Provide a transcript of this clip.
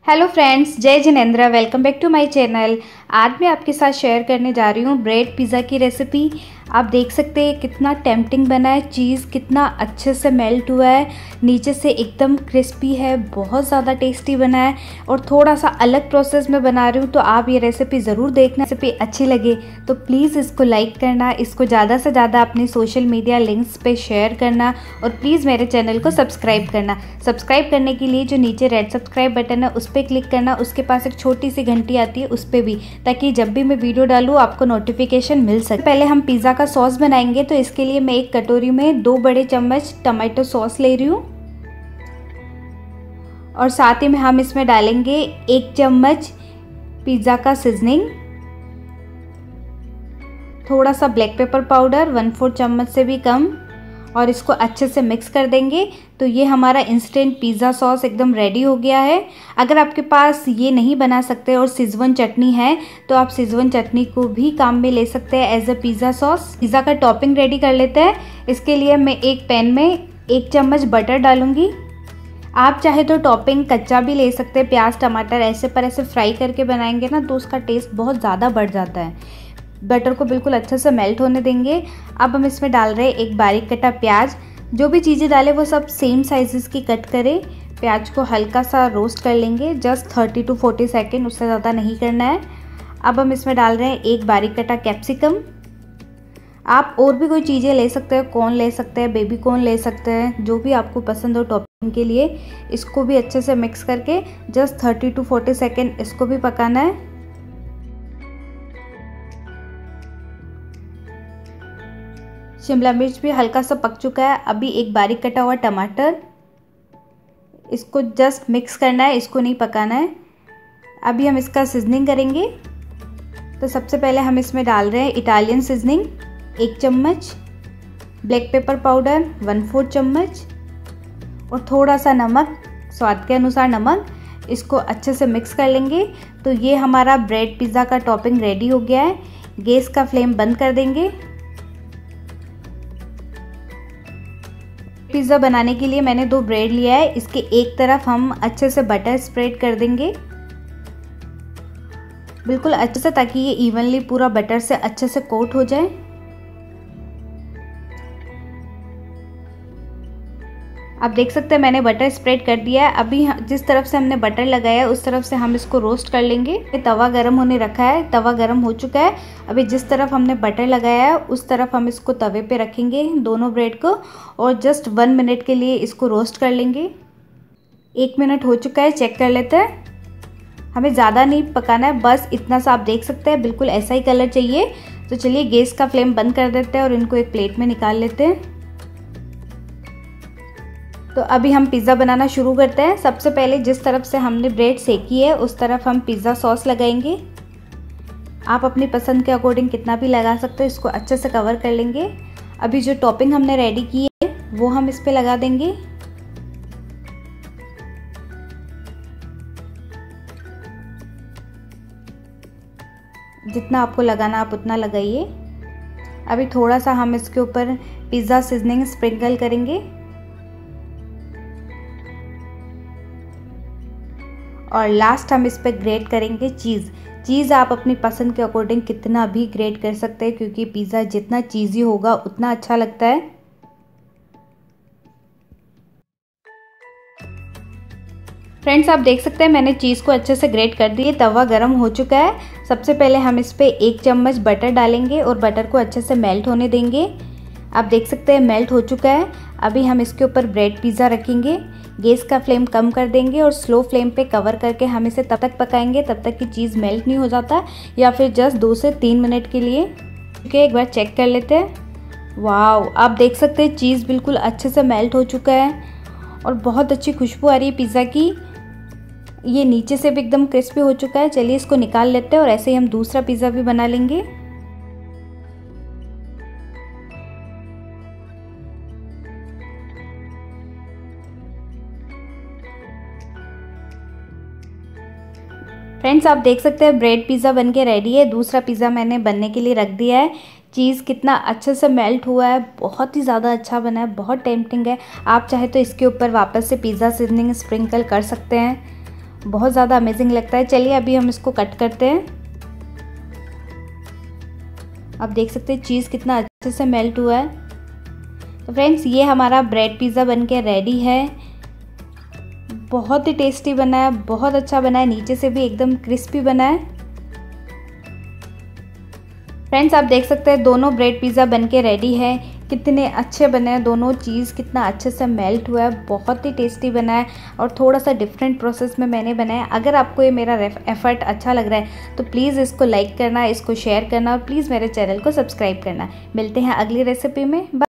Hello friends, जय जिनेंद्र। Welcome back to my channel. आज मैं आपके साथ शेयर करने जा रही हूँ ब्रेड पिज़्ज़ा की रेसिपी। आप देख सकते हैं कितना टेम्पटिंग बना है, चीज़ कितना अच्छे से मेल्ट हुआ है, नीचे से एकदम क्रिस्पी है, बहुत ज़्यादा टेस्टी बना है और थोड़ा सा अलग प्रोसेस में बना रही हूँ। तो आप ये रेसिपी ज़रूर देखना। रेसिपी अच्छी लगे तो प्लीज़ इसको लाइक करना, इसको ज़्यादा से ज़्यादा अपनी सोशल मीडिया लिंक्स पे शेयर करना और प्लीज़ मेरे चैनल को सब्सक्राइब करना। सब्सक्राइब करने के लिए जो नीचे रेड सब्सक्राइब बटन है उस पर क्लिक करना, उसके पास एक छोटी सी घंटी आती है उस पर भी, ताकि जब भी मैं वीडियो डालूँ आपको नोटिफिकेशन मिल सके। पहले हम पिज़्ज़ा का सॉस बनाएंगे, तो इसके लिए मैं एक कटोरी में 2 बड़े चम्मच टमाटो सॉस ले रही हूँ और साथ ही में हम इसमें डालेंगे 1 चम्मच पिज़्ज़ा का सीजनिंग, थोड़ा सा ब्लैक पेपर पाउडर 1/4 चम्मच से भी कम, और इसको अच्छे से मिक्स कर देंगे। तो ये हमारा इंस्टेंट पिज़्ज़ा सॉस एकदम रेडी हो गया है। अगर आपके पास ये नहीं बना सकते और सिजवन चटनी है तो आप सिजवन चटनी को भी काम में ले सकते हैं as a pizza sauce. Pizza का टॉपिंग रेडी कर लेते हैं। इसके लिए मैं एक पैन में 1 चम्मच बटर डालूंगी। आप चाहे तो टॉपिंग कच्चा भी ले सकते हैं, प्याज टमाटर ऐसे पर ऐसे फ्राई करके बनाएंगे ना तो उसका टेस्ट बहुत ज़्यादा बढ़ जाता है। बटर को बिल्कुल अच्छे से मेल्ट होने देंगे। अब हम इसमें डाल रहे हैं एक बारीक कटा प्याज। जो भी चीज़ें डालें वो सब सेम साइज़ेस की कट करें। प्याज को हल्का सा रोस्ट कर लेंगे, जस्ट 30 to 40 सेकेंड, उससे ज़्यादा नहीं करना है। अब हम इसमें डाल रहे हैं एक बारीक कटा कैप्सिकम। आप और भी कोई चीज़ें ले सकते हैं, कॉर्न ले सकते हैं, बेबी कॉर्न ले सकते हैं, जो भी आपको पसंद हो टॉपिंग के लिए। इसको भी अच्छे से मिक्स करके जस्ट 30 to 40 सेकेंड इसको भी पकाना है। शिमला मिर्च भी हल्का सा पक चुका है। अभी एक बारीक कटा हुआ टमाटर, इसको जस्ट मिक्स करना है, इसको नहीं पकाना है। अभी हम इसका सीजनिंग करेंगे। तो सबसे पहले हम इसमें डाल रहे हैं इटालियन सीजनिंग 1 चम्मच, ब्लैक पेपर पाउडर 1/4 चम्मच और थोड़ा सा नमक, स्वाद के अनुसार नमक। इसको अच्छे से मिक्स कर लेंगे। तो ये हमारा ब्रेड पिज़्ज़ा का टॉपिंग रेडी हो गया है। गैस का फ्लेम बंद कर देंगे। पिज़्ज़ा बनाने के लिए मैंने 2 ब्रेड लिया है। इसके एक तरफ हम अच्छे से बटर स्प्रेड कर देंगे, बिल्कुल अच्छे से, ताकि ये इवनली पूरा बटर से अच्छे से कोट हो जाए। आप देख सकते हैं मैंने बटर स्प्रेड कर दिया है। अभी जिस तरफ से हमने बटर लगाया है उस तरफ से हम इसको रोस्ट कर लेंगे। तवा गरम होने रखा है, तवा गरम हो चुका है। अभी जिस तरफ हमने बटर लगाया है उस तरफ हम इसको तवे पे रखेंगे दोनों ब्रेड को और जस्ट 1 मिनट के लिए इसको रोस्ट कर लेंगे। 1 मिनट हो चुका है, चेक कर लेते हैं। हमें ज़्यादा नहीं पकाना है, बस इतना सा। आप देख सकते हैं बिल्कुल ऐसा ही कलर चाहिए। तो चलिए गैस का फ्लेम बंद कर देते हैं और इनको एक प्लेट में निकाल लेते हैं। तो अभी हम पिज़्ज़ा बनाना शुरू करते हैं। सबसे पहले जिस तरफ से हमने ब्रेड सेकी है उस तरफ हम पिज़्ज़ा सॉस लगाएंगे। आप अपनी पसंद के अकॉर्डिंग कितना भी लगा सकते हो। इसको अच्छे से कवर कर लेंगे। अभी जो टॉपिंग हमने रेडी की है वो हम इस पे लगा देंगे। जितना आपको लगाना आप उतना लगाइए। अभी थोड़ा सा हम इसके ऊपर पिज़्ज़ा सीजनिंग स्प्रिंकल करेंगे और लास्ट हम इस पर ग्रेट करेंगे चीज़ आप अपनी पसंद के अकॉर्डिंग कितना भी ग्रेट कर सकते हैं, क्योंकि पिज़्ज़ा जितना चीज़ी होगा उतना अच्छा लगता है। फ्रेंड्स, आप देख सकते हैं मैंने चीज़ को अच्छे से ग्रेट कर दिया। तवा गरम हो चुका है। सबसे पहले हम इस पर 1 चम्मच बटर डालेंगे और बटर को अच्छे से मेल्ट होने देंगे। आप देख सकते हैं मेल्ट हो चुका है। अभी हम इसके ऊपर ब्रेड पिज़्ज़ा रखेंगे। गैस का फ्लेम कम कर देंगे और स्लो फ्लेम पे कवर करके हम इसे तब तक पकाएंगे तब तक कि चीज़ मेल्ट नहीं हो जाता, या फिर जस्ट 2 से 3 मिनट के लिए। ओके, एक बार चेक कर लेते हैं। वाओ, आप देख सकते हैं चीज़ बिल्कुल अच्छे से मेल्ट हो चुका है और बहुत अच्छी खुशबू आ रही है पिज़्ज़ा की। ये नीचे से भी एकदम क्रिस्पी हो चुका है। चलिए इसको निकाल लेते हैं और ऐसे ही हम दूसरा पिज़्ज़ा भी बना लेंगे। फ्रेंड्स, आप देख सकते हैं ब्रेड पिज़्ज़ा बनके रेडी है। दूसरा पिज़्ज़ा मैंने बनने के लिए रख दिया है। चीज़ कितना अच्छे से मेल्ट हुआ है, बहुत ही ज़्यादा अच्छा बना है, बहुत टेम्पटिंग है। आप चाहे तो इसके ऊपर वापस से पिज़्ज़ा सीजनिंग स्प्रिंकल कर सकते हैं बहुत ज़्यादा अमेजिंग लगता है। चलिए अभी हम इसको कट करते हैं। आप देख सकते हैं चीज़ कितना अच्छे से मेल्ट हुआ है। तो फ्रेंड्स ये हमारा ब्रेड पिज़्ज़ा बनके रेडी है। बहुत ही टेस्टी बना है, बहुत अच्छा बना है, नीचे से भी एकदम क्रिस्पी बना है। फ्रेंड्स आप देख सकते हैं दोनों ब्रेड पिज़्ज़ा बनके रेडी है। कितने अच्छे बने हैं दोनों, चीज़ कितना अच्छे से मेल्ट हुआ है, बहुत ही टेस्टी बना है और थोड़ा सा डिफरेंट प्रोसेस में मैंने बनाया। अगर आपको ये मेरा एफर्ट अच्छा लग रहा है तो प्लीज़ इसको लाइक करना, इसको शेयर करना और प्लीज़ मेरे चैनल को सब्सक्राइब करना। मिलते हैं अगली रेसिपी में।